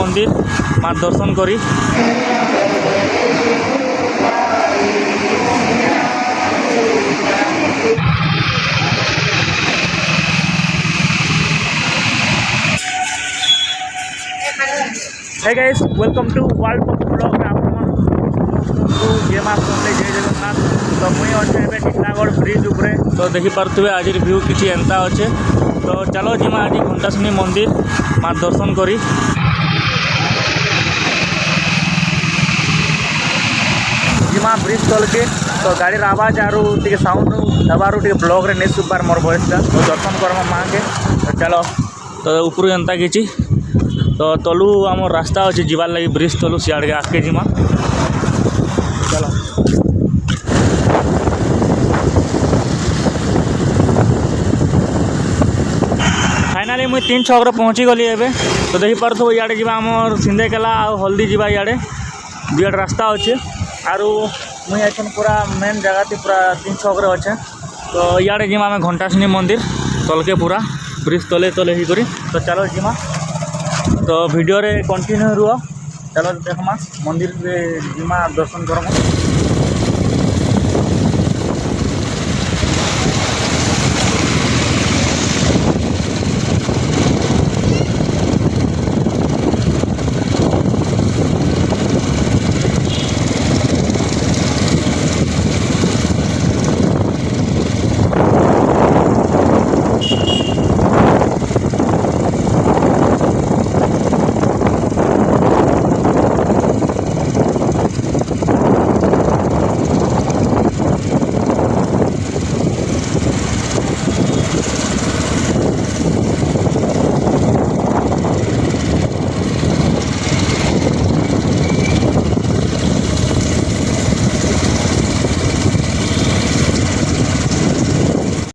मंदिर माँ दर्शन करी hey guys welcome to world blog जय माँ जय जगन्नाथ। तो मुई अच्छे टीटलागढ़ ब्रिज उपरे तो देखिपे आज व्यू किसी एंता अच्छे। तो चलो जिमा आज घंटाशुनी मंदिर माँ दर्शन करी जिमा ब्रिज तल के। तो गाड़ी आवाज आरु टे साउंड हबारू टे ब्लॉग रे नहीं सुबार मोर वॉइसटा। तो दर्शन करमा माँ के। तो चलो तो ऊपर एंता किसी तो तलू आम रास्ता अच्छे जीवार लगी ब्रिज तलू सियाड़े आगे जिमा। चलो फाइनाली मुझे 3 छक पहुँची गली एवं। तो देखिपु इे जा आम सिंधेकेला आ हल्दी जा इे दुआट रास्ता अच्छे आरु मुई एखन पूरा मेन जगह थी पूरा 3 छक अच्छे। तो इे जिमा आम घंटाशुनी मंदिर तलके पूरा ब्रिज तले तले ही करी। तो चलो जिमा तो वीडियो रे कंटिन्यू रुह। चलो देखमा मंदिर रे जिमा दर्शन करमा।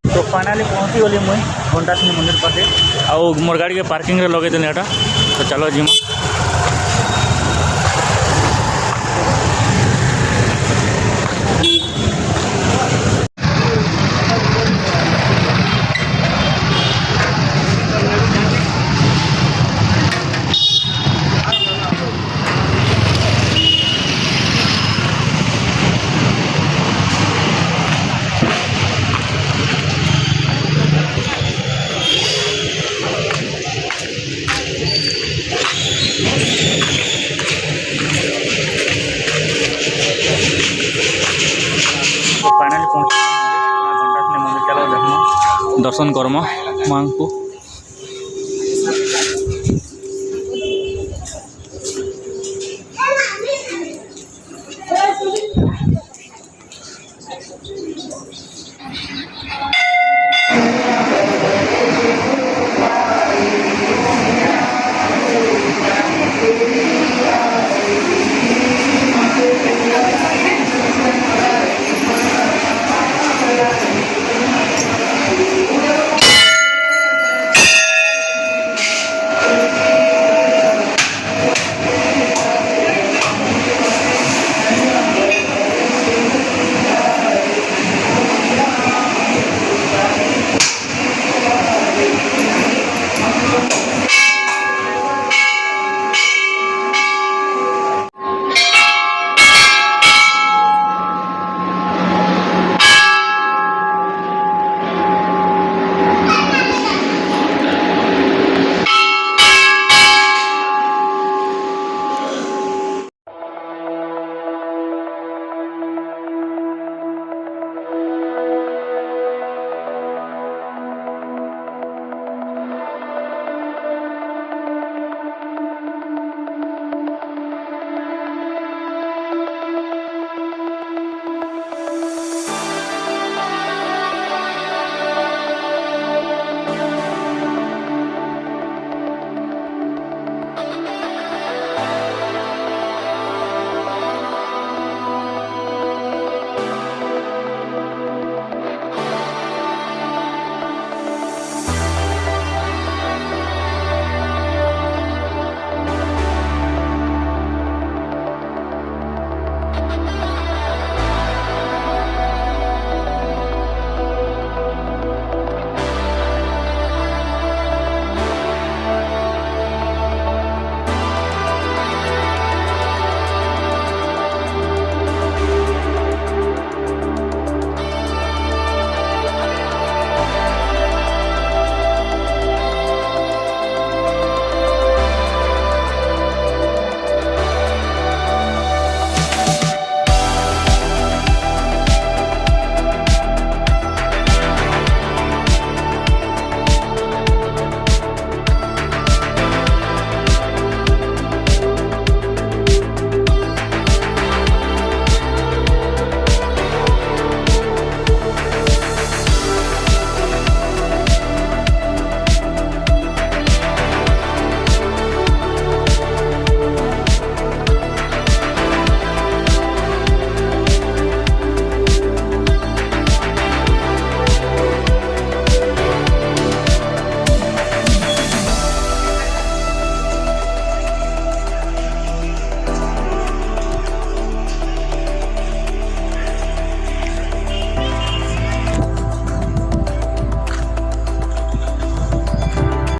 तो फाइनाली पहुँची गली मुई घंटाशुनी मंदिर पाखे आउ मोर गाड़ी के पार्किंग रे लगे देने एटा। तो चलो जिमा फाइनाली पहुँच घंटाशुनी मंदिर। चलो देखो दर्शन करमा माँ को।